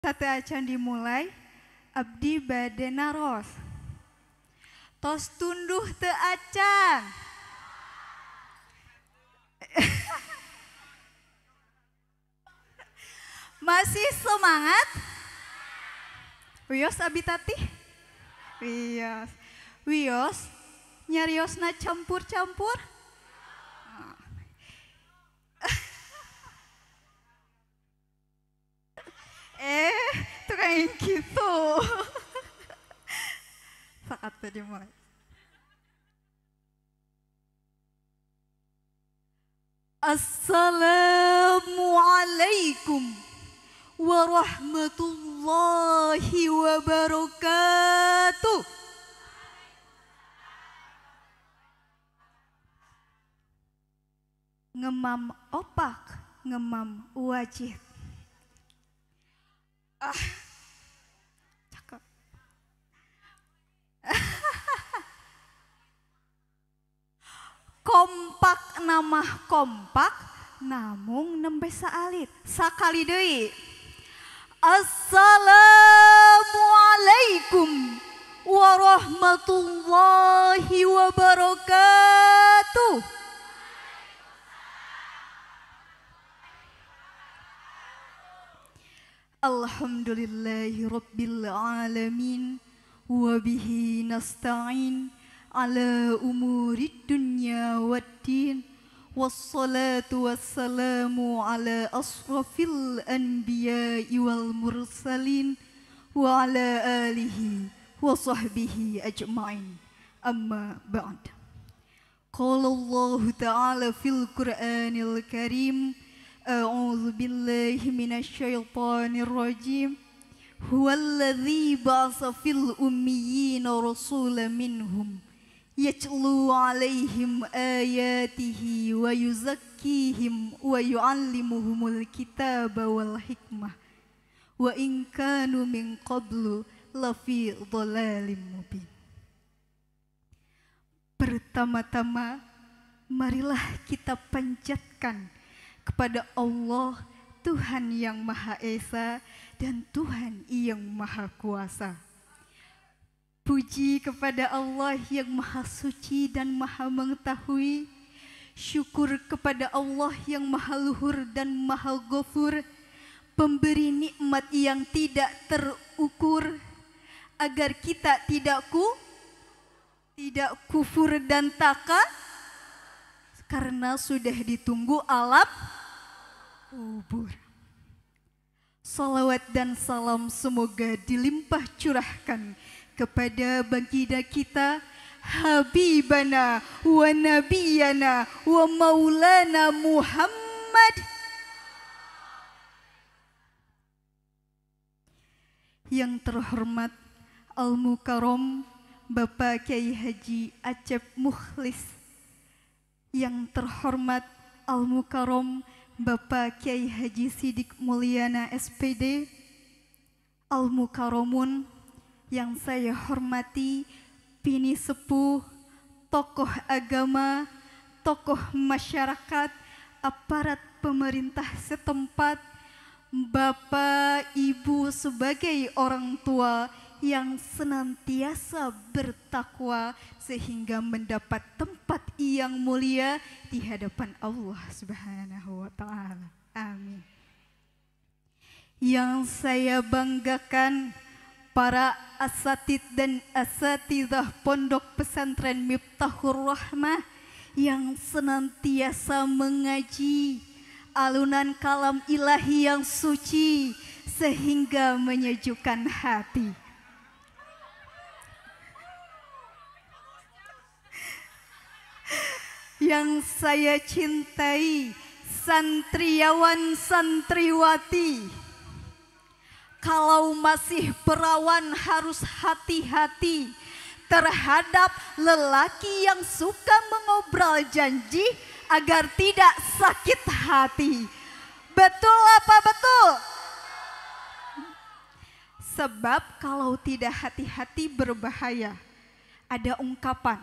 Sate acan dimulai, abdi bade naros. Tos tunduh teu acan. Masih semangat? Wios abi tatih? Wios. Wios nyariosna campur-campur? Itu kayak gitu. Saat tadi mulai. Assalamualaikum warahmatullahi wabarakatuh. Ngemam opak, ngemam wajib. Cakep. Kompak nama kompak, namung nembe saalit. Sakali deui. Assalamualaikum warahmatullahi wabarakatuh. Alhamdulillahi rabbil alamin wa bihi nasta'in ala umurid dunya waddin wassalatu wassalamu ala asrafil anbiya'i wal mursalin wa ala alihi wa sahbihi ajma'in amma ba'd. Qala Allah ta'ala fil Qur'anil Karim, a'udzu billahi minasyaitonir rajim. Huwallazi ba'atsa fil ummiyina rasulan minhum yatlu 'alaihim ayatihi wa yuzakkihim wa yu'allimuhumul kitaba wal hikmah wa in kanu min qablu lafi dhalalim mubin. Pertama-tama marilah kita panjatkan kepada Allah, Tuhan yang Maha Esa dan Tuhan yang Maha Kuasa. Puji kepada Allah yang Maha Suci dan Maha Mengetahui. Syukur kepada Allah yang Maha Luhur dan Maha Ghafur, pemberi nikmat yang tidak terukur, agar kita tidak kufur dan takut, karena sudah ditunggu alam kubur. Salawat dan salam semoga dilimpah curahkan kepada baginda kita, Habibana wa Nabiyana wa Maulana Muhammad. Yang terhormat Al-Mukarram Bapak Kiai Haji Acep Mukhlis. Yang terhormat Al-Mukarram Bapak Kiai Haji Sidik Mulyana SPD, Al-Mukarramun yang saya hormati, bini sepuh, tokoh agama, tokoh masyarakat, aparat pemerintah setempat, Bapak Ibu sebagai orang tua yang senantiasa bertakwa sehingga mendapat tempat yang mulia di hadapan Allah Subhanahu wa Ta'ala. Amin. Yang saya banggakan, para asatid dan asatidah Pondok Pesantren Miftahur Rahmah yang senantiasa mengaji alunan kalam ilahi yang suci sehingga menyejukkan hati. Yang saya cintai, santriawan santriwati, kalau masih perawan harus hati-hati terhadap lelaki yang suka mengobrol janji agar tidak sakit hati. Betul apa betul? Sebab kalau tidak hati-hati berbahaya. Ada ungkapan,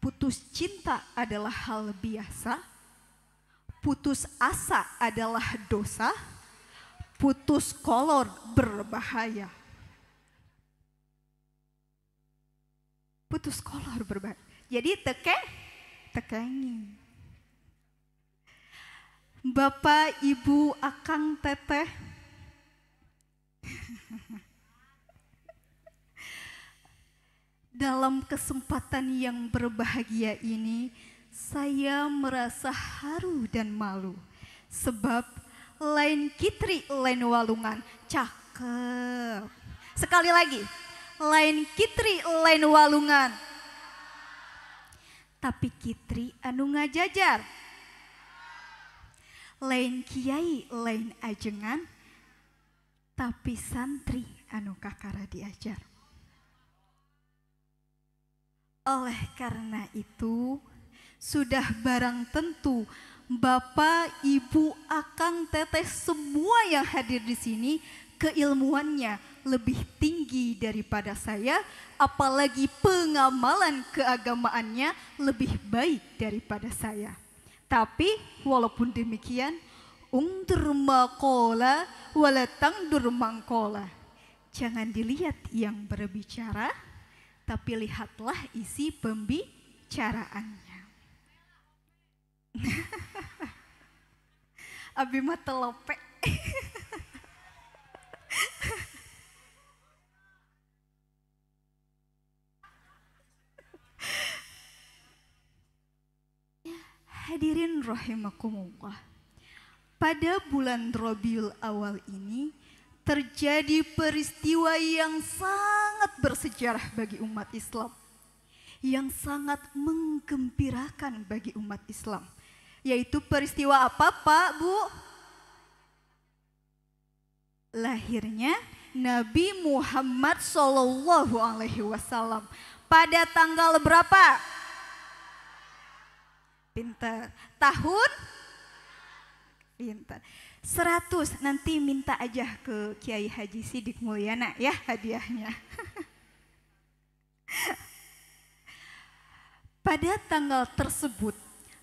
putus cinta adalah hal biasa, putus asa adalah dosa, putus kolor berbahaya. Putus kolor berbahaya. Jadi tekengi. Bapak, Ibu, Akang, Teteh, dalam kesempatan yang berbahagia ini, saya merasa haru dan malu. Sebab lain kitri, lain walungan. Cakep. Sekali lagi. Lain kitri, lain walungan. Tapi kitri anu ngajajar. Lain kiai, lain ajengan. Tapi santri anu kakara diajar. Oleh karena itu, sudah barang tentu Bapak, Ibu, Akang, Teteh, semua yang hadir di sini keilmuannya lebih tinggi daripada saya, apalagi pengamalan keagamaannya lebih baik daripada saya. Tapi walaupun demikian, ungdur maqala wala tangdur mangkola. Jangan dilihat yang berbicara, tapi lihatlah isi pembicaraannya. Abi mah telope. Hadirin rahimakumullah. Pada bulan Rabiul Awal ini terjadi peristiwa yang sangat bersejarah bagi umat Islam, yang sangat menggembirakan bagi umat Islam. Yaitu peristiwa apa, Pak, Bu? Lahirnya Nabi Muhammad SAW. Pada tanggal berapa? Pintar. Tahun? Pintar. 100. Nanti minta aja ke Kiai Haji Sidik Mulyana ya hadiahnya. Pada tanggal tersebut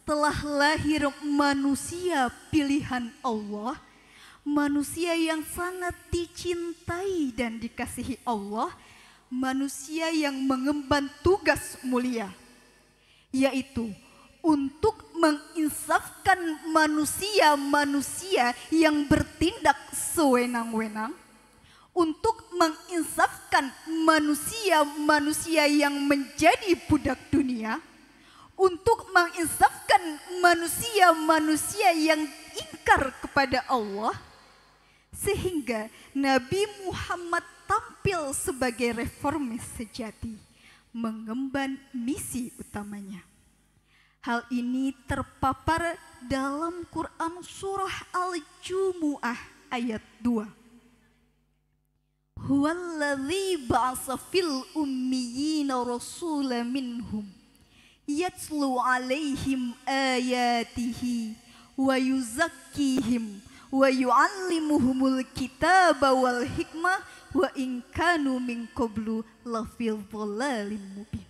telah lahir manusia pilihan Allah, manusia yang sangat dicintai dan dikasihi Allah, manusia yang mengemban tugas mulia, yaitu untuk menginsafkan manusia-manusia yang bertindak sewenang-wenang, untuk menginsafkan manusia-manusia yang menjadi budak dunia, untuk menginsafkan manusia-manusia yang ingkar kepada Allah, sehingga Nabi Muhammad tampil sebagai reformis sejati, mengemban misi utamanya. Hal ini terpapar dalam Quran surah Al-Jumu'ah ayat 2. Huwallazi ba'asa fil ummiyina rasulan minhum yatslu alaihim ayatihi wa yuzakkihim wa yu'allimuhumul kitaba wal hikmah wa in kanu min qablu lafil dhalalin mubin.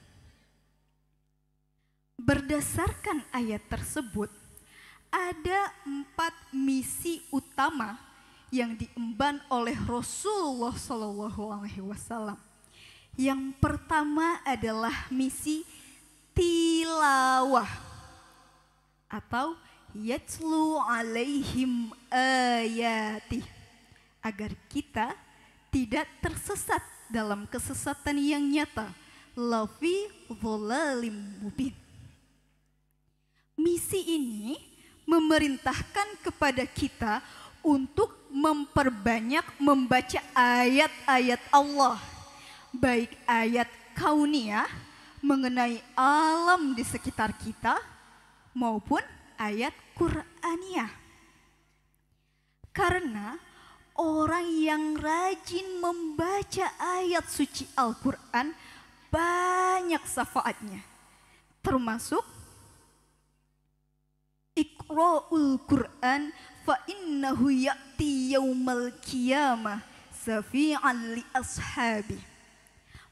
Berdasarkan ayat tersebut, ada 4 misi utama yang diemban oleh Rasulullah SAW. Yang pertama adalah misi tilawah atau yatslu alaihim ayati, agar kita tidak tersesat dalam kesesatan yang nyata, lafi dhalalim mubin. Misi ini memerintahkan kepada kita untuk memperbanyak membaca ayat-ayat Allah, baik ayat kauniyah mengenai alam di sekitar kita maupun ayat Qur'aniyah. Karena orang yang rajin membaca ayat suci Al-Quran banyak syafaatnya, termasuk Iqra'ul Qur'an fa innahu ya'ti yaumal qiyamah syafi'an li ashabi.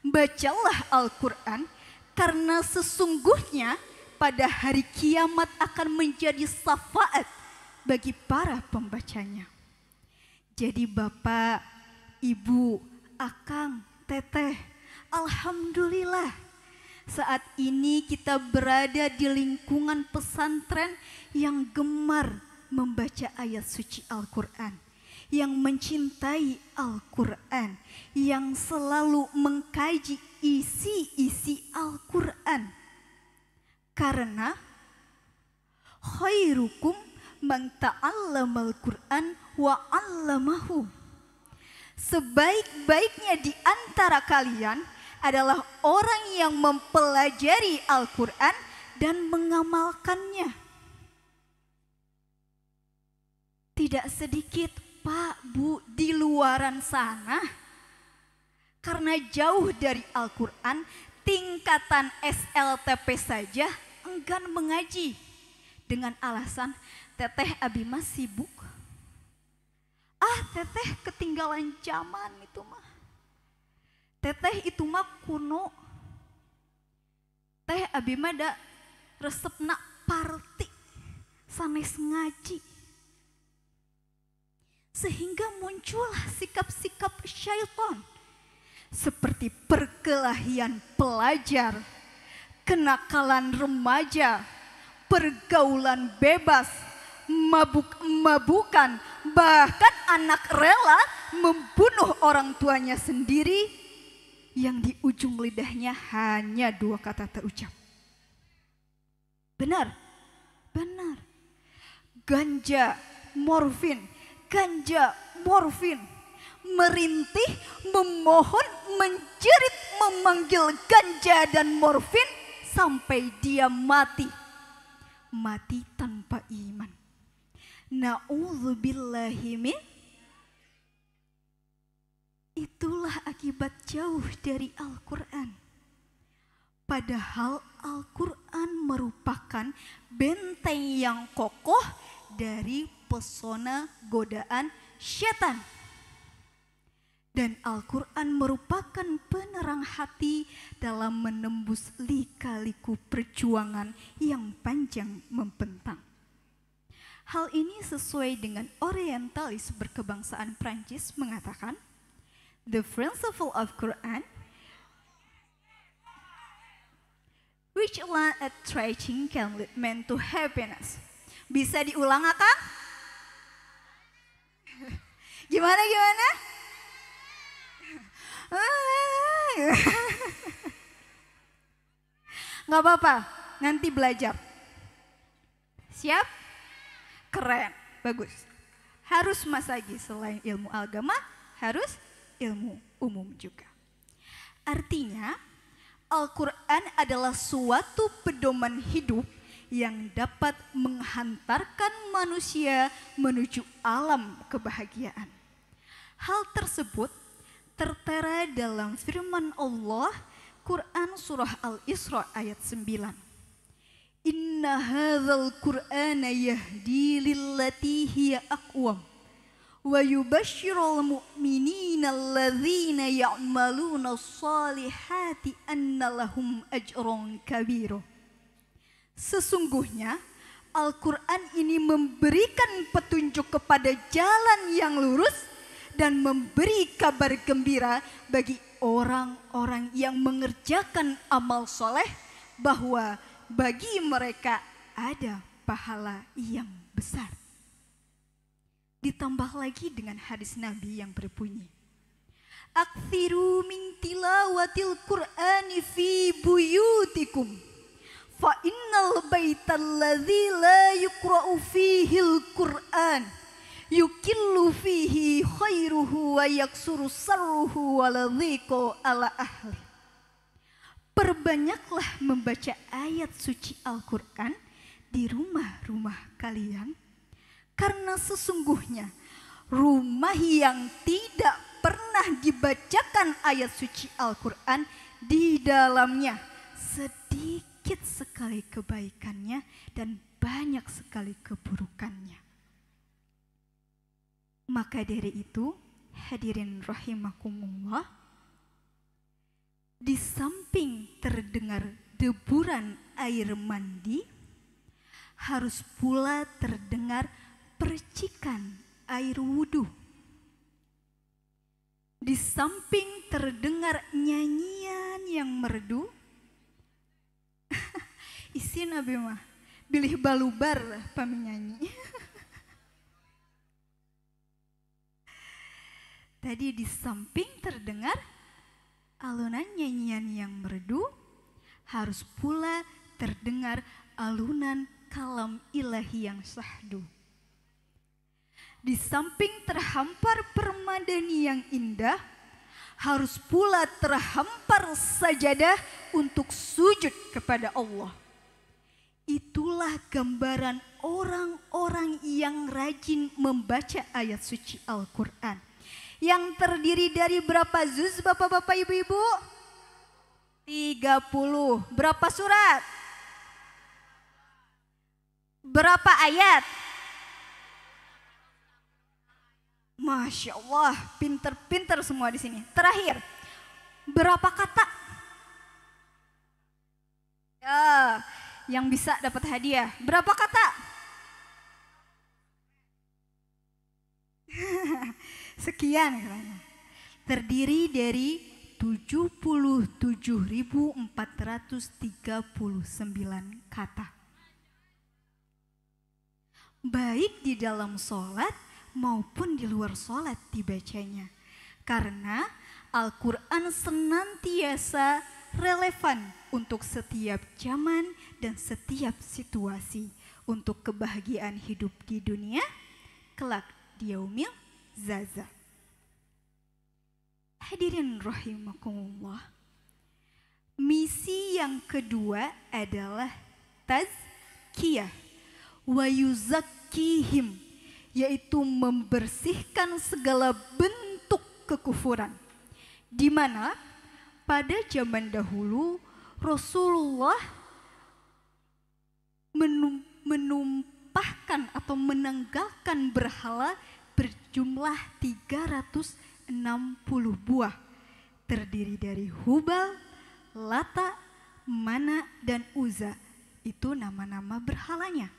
Bacalah Al-Quran karena sesungguhnya pada hari kiamat akan menjadi syafaat bagi para pembacanya. Jadi Bapak, Ibu, Akang, Teteh, alhamdulillah saat ini kita berada di lingkungan pesantren yang gemar membaca ayat suci Al-Quran, yang mencintai Al-Quran, yang selalu mengkaji isi-isi Al-Quran. Karena khairukum man ta'allamal Qur'an wa 'allamahu. Sebaik-baiknya di antara kalian adalah orang yang mempelajari Al-Quran dan mengamalkannya. Tidak sedikit Pak, Bu, di luaran sana karena jauh dari Al-Quran, tingkatan SLTP saja enggan mengaji dengan alasan teteh abi mah sibuk. Teteh ketinggalan zaman itu mah. Teteh itu mah kuno. Teh abi mah da resepna party sanes ngaji. Sehingga muncullah sikap-sikap syaitan seperti perkelahian pelajar, kenakalan remaja, pergaulan bebas, mabuk-mabukan, bahkan anak rela membunuh orang tuanya sendiri yang di ujung lidahnya hanya 2 kata terucap. Benar, benar. Ganja, morfin, merintih, memohon, menjerit, memanggil ganja dan morfin sampai dia mati. Mati tanpa iman. Na'udzubillahi min. Itulah akibat jauh dari Al-Quran. Padahal Al-Quran merupakan benteng yang kokoh dari pesona godaan setan. Dan Al-Quran merupakan penerang hati dalam menembus lika-liku perjuangan yang panjang membentang. Hal ini sesuai dengan orientalis berkebangsaan Prancis mengatakan, the principle of Quran, which alone at tracing can lead men to happiness. Bisa diulang, Kang? Gimana? Nggak apa-apa, nanti belajar. Siap? Keren, bagus. Harus masagi selain ilmu agama, harus ilmu umum juga. Artinya, Al-Quran adalah suatu pedoman hidup yang dapat menghantarkan manusia menuju alam kebahagiaan. Hal tersebut tertera dalam firman Allah, Quran surah Al-Isra ayat 9. Inna hadzal Qur'ana yahdi lillati hiya aqwam wa yubashshirul mu'minina alladzina ya'maluna shalihati anna lahum ajran kabira. Sesungguhnya Al-Quran ini memberikan petunjuk kepada jalan yang lurus dan memberi kabar gembira bagi orang-orang yang mengerjakan amal soleh bahwa bagi mereka ada pahala yang besar. Ditambah lagi dengan hadis Nabi yang berbunyi, Aktsiru min tilawatil Qur'ani fi buyutikum fa innal baital ladzi la yuqra'u fihil Qur'an yukillu fihi khairuhu wa yaksuru sarruhu wa ladhiqo ala ahli. Perbanyaklah membaca ayat suci Al-Quran di rumah-rumah kalian, karena sesungguhnya rumah yang tidak pernah dibacakan ayat suci Al-Quran di dalamnya sedikit sekali kebaikannya dan banyak sekali keburukannya. Maka dari itu, hadirin rahimakumullah, di samping terdengar deburan air mandi, harus pula terdengar percikan air wudhu. Di samping terdengar nyanyian yang merdu, isi Nabi mah bilih balubar paminyanyi. Tadi di samping terdengar alunan nyanyian yang merdu, harus pula terdengar alunan kalam ilahi yang syahdu. Di samping terhampar permadani yang indah, harus pula terhampar sajadah untuk sujud kepada Allah. Itulah gambaran orang-orang yang rajin membaca ayat suci Al-Quran. Yang terdiri dari berapa juz bapak-bapak ibu-ibu? 30. Berapa surat? Berapa ayat? Masya Allah, pinter-pinter semua di sini. Terakhir, berapa kata? Ya, yang bisa dapat hadiah. Berapa kata? Sekian katanya. Terdiri dari 77.439 kata. Baik di dalam sholat maupun di luar sholat dibacanya. Karena Al-Quran senantiasa relevan untuk setiap zaman dan setiap situasi. Untuk kebahagiaan hidup di dunia, kelak di yaumil zaza. Hadirin rahimakumullah. Misi yang kedua adalah tazkiyah wa yuzakkihim, yaitu membersihkan segala bentuk kekufuran. Di mana pada zaman dahulu Rasulullah menumpahkan atau menanggalkan berhala berjumlah 360 buah. Terdiri dari Hubal, Lata, Mana, dan Uzza. Itu nama-nama berhalanya.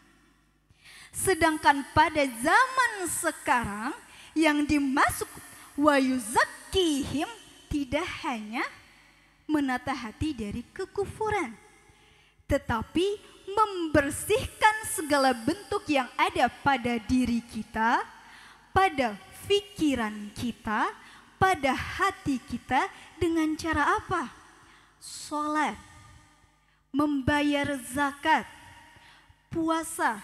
Sedangkan pada zaman sekarang yang dimaksud wa yuzakkihim tidak hanya menata hati dari kekufuran, tetapi membersihkan segala bentuk yang ada pada diri kita, pada pikiran kita, pada hati kita dengan cara apa? Sholat, membayar zakat, puasa,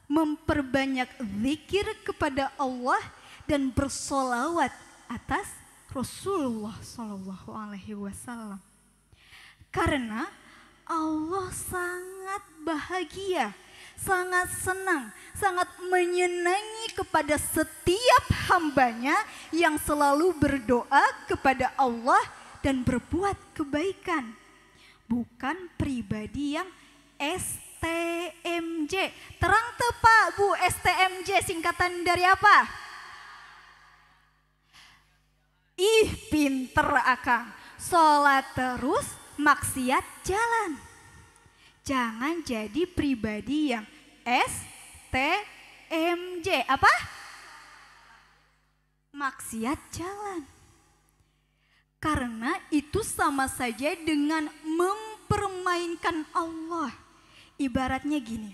memperbanyak zikir kepada Allah dan bersolawat atas Rasulullah Shallallahu Alaihi Wasallam. Karena Allah sangat bahagia, sangat senang, sangat menyenangi kepada setiap hambanya yang selalu berdoa kepada Allah dan berbuat kebaikan. Bukan pribadi yang STMJ. Terang tepak Bu, STMJ singkatan dari apa? Ih, pinter akang. Sholat terus, maksiat jalan. Jangan jadi pribadi yang STMJ. Apa? Maksiat jalan. Karena itu sama saja dengan mempermainkan Allah. Ibaratnya gini.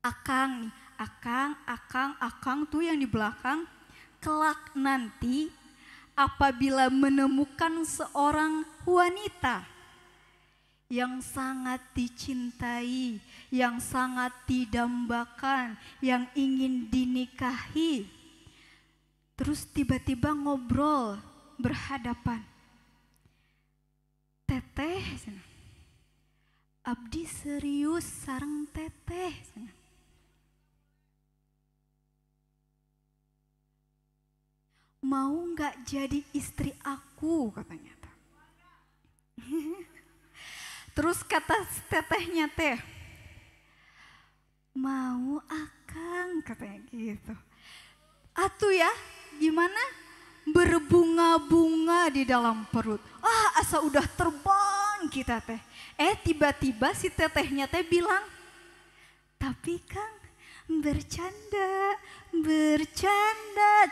Akang nih, akang tuh yang di belakang. Kelak nanti apabila menemukan seorang wanita yang sangat dicintai, yang sangat didambakan, yang ingin dinikahi, terus tiba-tiba ngobrol berhadapan. Teteh, abdi serius sareng teteh. Mau nggak jadi istri aku, katanya. Terus kata tetehnya teh, mau akang, katanya gitu. Atuh ya, gimana? Berbunga-bunga di dalam perut. Ah, asa udah terbang kita teh. Tiba-tiba si tetehnya teh bilang, tapi Kang, bercanda.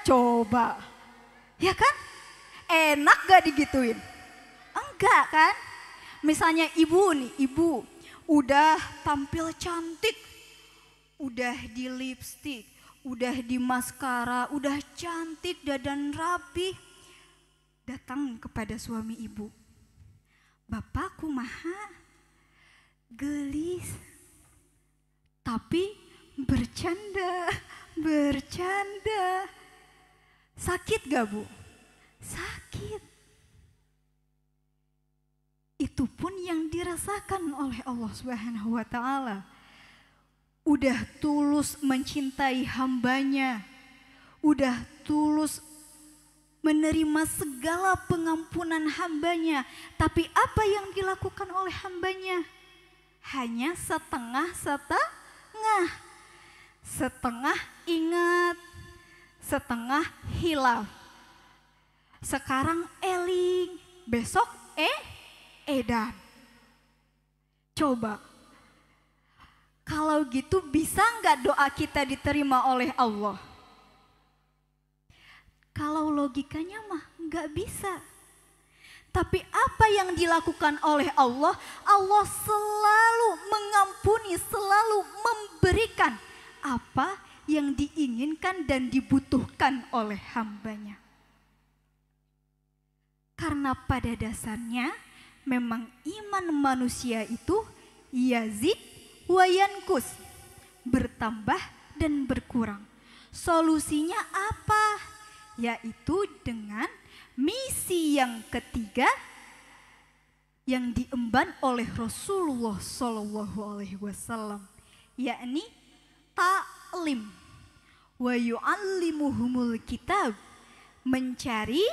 Coba. Ya kan? Enak gak digituin? Enggak kan? Misalnya ibu nih, ibu udah tampil cantik, udah di lipstik, udah di maskara, udah cantik, dandan rapi. Datang kepada suami ibu, bapakku maha gelis, tapi bercanda, bercanda. Sakit gak bu? Sakit. Itu pun yang dirasakan oleh Allah Subhanahu wa Ta'ala. Udah tulus mencintai hambanya, udah tulus menerima segala pengampunan hambanya, tapi apa yang dilakukan oleh hambanya? Hanya setengah-setengah. Setengah ingat, setengah hilaf. Sekarang eling, besok edan. Coba, kalau gitu bisa nggak doa kita diterima oleh Allah? Kalau logikanya mah nggak bisa. Tapi apa yang dilakukan oleh Allah? Allah selalu mengampuni, selalu memberikan apa yang diinginkan dan dibutuhkan oleh hambanya. Karena pada dasarnya memang iman manusia itu yazid wa yankus, bertambah dan berkurang. Solusinya apa? Yaitu dengan misi yang ketiga yang diemban oleh Rasulullah SAW, yakni ta'lim wa yu'allimuhumul kitab, mencari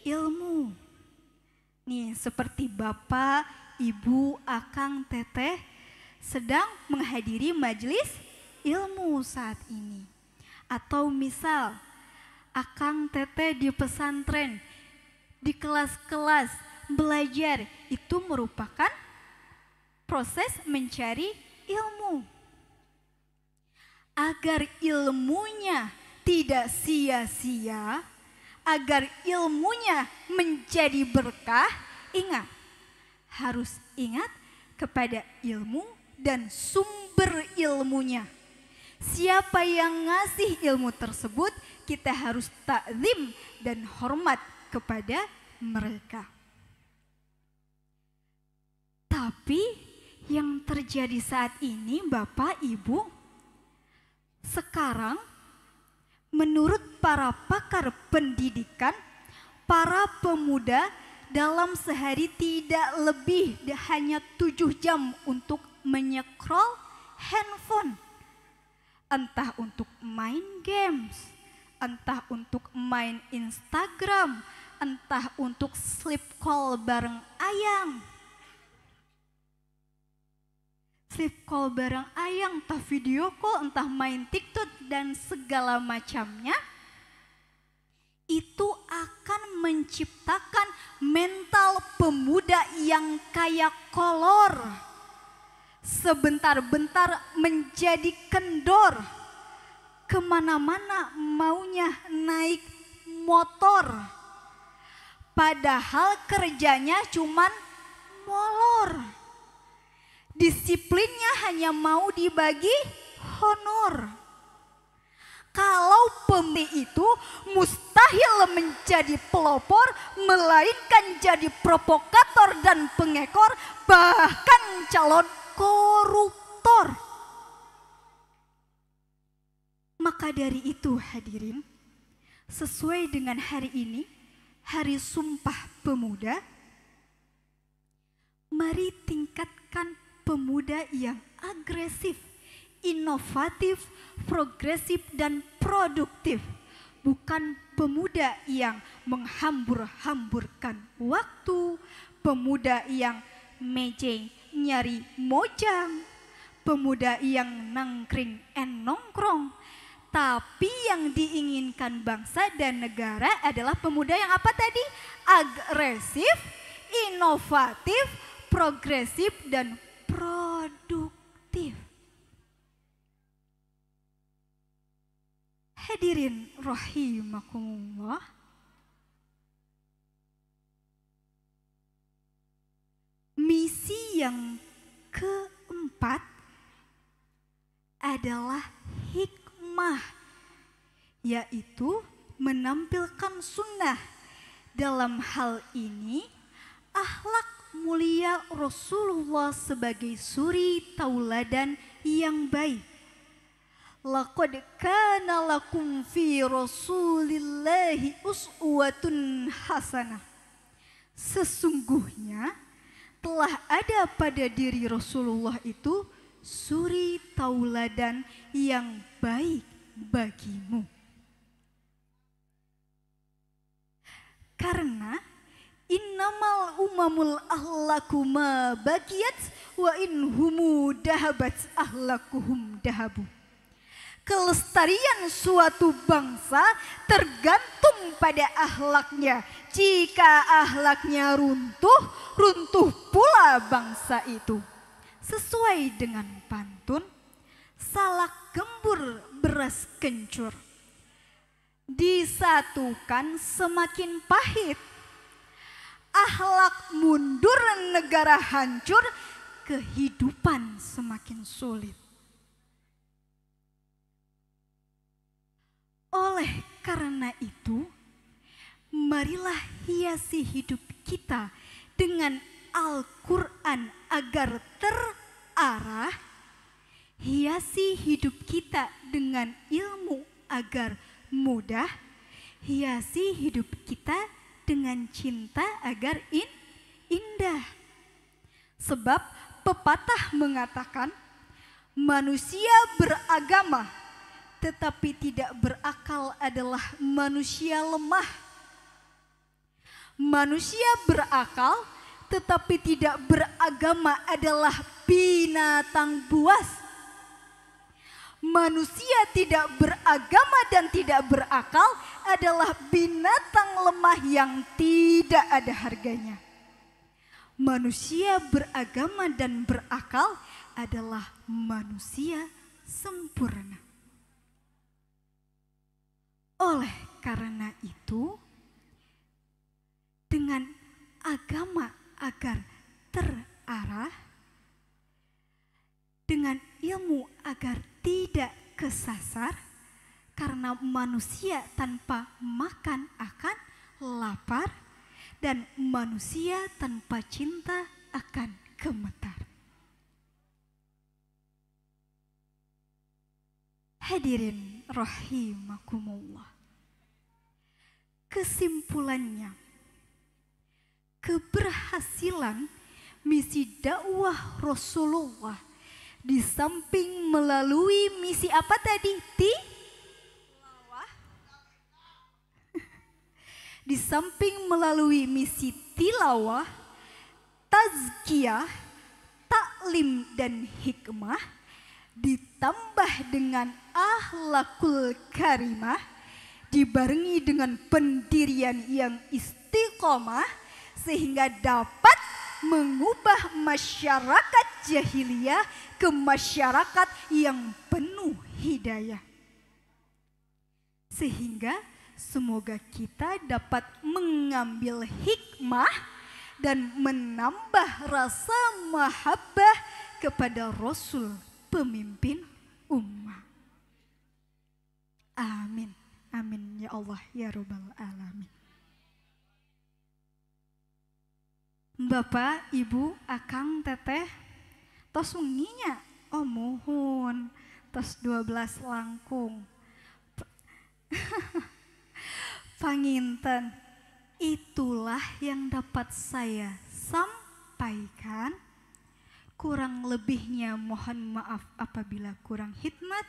ilmu. Nih seperti bapak, ibu, akang, teteh sedang menghadiri majelis ilmu saat ini. Atau misal akang, teteh di pesantren, di kelas-kelas belajar, itu merupakan proses mencari ilmu. Agar ilmunya tidak sia-sia, agar ilmunya menjadi berkah, harus ingat kepada ilmu dan sumber ilmunya. Siapa yang ngasih ilmu tersebut, kita harus takzim dan hormat kepada mereka. Tapi yang terjadi saat ini Bapak Ibu, sekarang menurut para pakar pendidikan, para pemuda dalam sehari tidak lebih hanya 7 jam untuk menyekrol handphone. Entah untuk main games, entah untuk main Instagram, entah untuk sleep call bareng ayang. Sleep call bareng ayang, entah video call, entah main TikTok dan segala macamnya. Itu akan menciptakan mental pemuda yang kayak kolor. Sebentar-bentar menjadi kendor. Kemana-mana maunya naik motor. Padahal kerjanya cuman molor. Disiplinnya hanya mau dibagi honor. Kalau pemilih itu mustahil menjadi pelopor, melainkan jadi provokator dan pengekor, bahkan calon koruptor. Maka dari itu hadirin, sesuai dengan hari ini, Hari Sumpah Pemuda, mari tingkatkan pemuda yang agresif, inovatif, progresif, dan produktif. Bukan pemuda yang menghambur-hamburkan waktu, pemuda yang mejeng nyari mojang, pemuda yang nangkring nongkrong. Tapi yang diinginkan bangsa dan negara adalah pemuda yang apa tadi? Agresif, inovatif, progresif, dan produktif. Hadirin rahimakumullah, yang keempat adalah hikmah, yaitu menampilkan sunnah. Dalam hal ini, akhlak mulia Rasulullah sebagai suri tauladan yang baik. Laqad kana lakum fi Rasulillahi uswatun hasanah. Sesungguhnya telah ada pada diri Rasulullah itu suri tauladan yang baik bagimu. Karena innamal umamul ahlaku ma bakiyat wa in humu dahabat ahlakuhum dahabu. Kelestarian suatu bangsa tergantung pada akhlaknya. Jika akhlaknya runtuh, runtuh pula bangsa itu. Sesuai dengan pantun, salak gembur beras kencur. Disatukan semakin pahit. Akhlak mundur negara hancur, kehidupan semakin sulit. Oleh karena itu, marilah hiasi hidup kita dengan Al-Quran agar terarah, hiasi hidup kita dengan ilmu agar mudah, hiasi hidup kita dengan cinta agar indah. Sebab pepatah mengatakan, manusia beragama tetapi tidak berakal adalah manusia lemah. Manusia berakal tetapi tidak beragama adalah binatang buas. Manusia tidak beragama dan tidak berakal adalah binatang lemah yang tidak ada harganya. Manusia beragama dan berakal adalah manusia sempurna. Oleh karena itu, dengan agama agar terarah, dengan ilmu agar tidak kesasar, karena manusia tanpa makan akan lapar, dan manusia tanpa cinta akan gemetar. Hadirin rahimakumullah. Kesimpulannya, keberhasilan misi dakwah Rasulullah di samping melalui misi apa tadi? Tilawah. Di samping melalui misi tilawah, tazkiyah, taklim dan hikmah, ditambah dengan akhlakul karimah, dibarengi dengan pendirian yang istiqomah, sehingga dapat mengubah masyarakat jahiliyah ke masyarakat yang penuh hidayah. Sehingga semoga kita dapat mengambil hikmah dan menambah rasa mahabbah kepada Rasul pemimpin ummah. Amin. Amin ya Allah ya Rabbal alamin. Bapak, Ibu, Akang, Teteh, tos wenginya, oh muhun, tos 12 langkung. Panginten, itulah yang dapat saya sampaikan. Kurang lebihnya mohon maaf apabila kurang hikmat,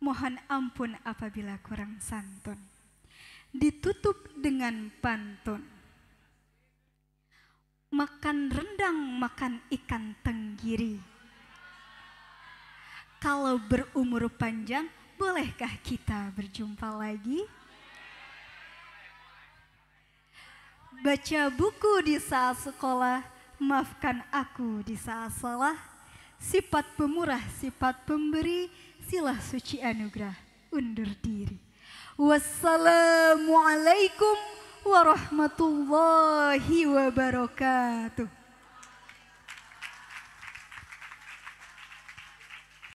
mohon ampun apabila kurang santun. Ditutup dengan pantun. Makan rendang, makan ikan tenggiri. Kalau berumur panjang, bolehkah kita berjumpa lagi? Baca buku di saat sekolah, maafkan aku di saat salah. Sifat pemurah, sifat pemberi, silah suci anugerah, undur diri. Wassalamualaikum warahmatullahi wabarakatuh.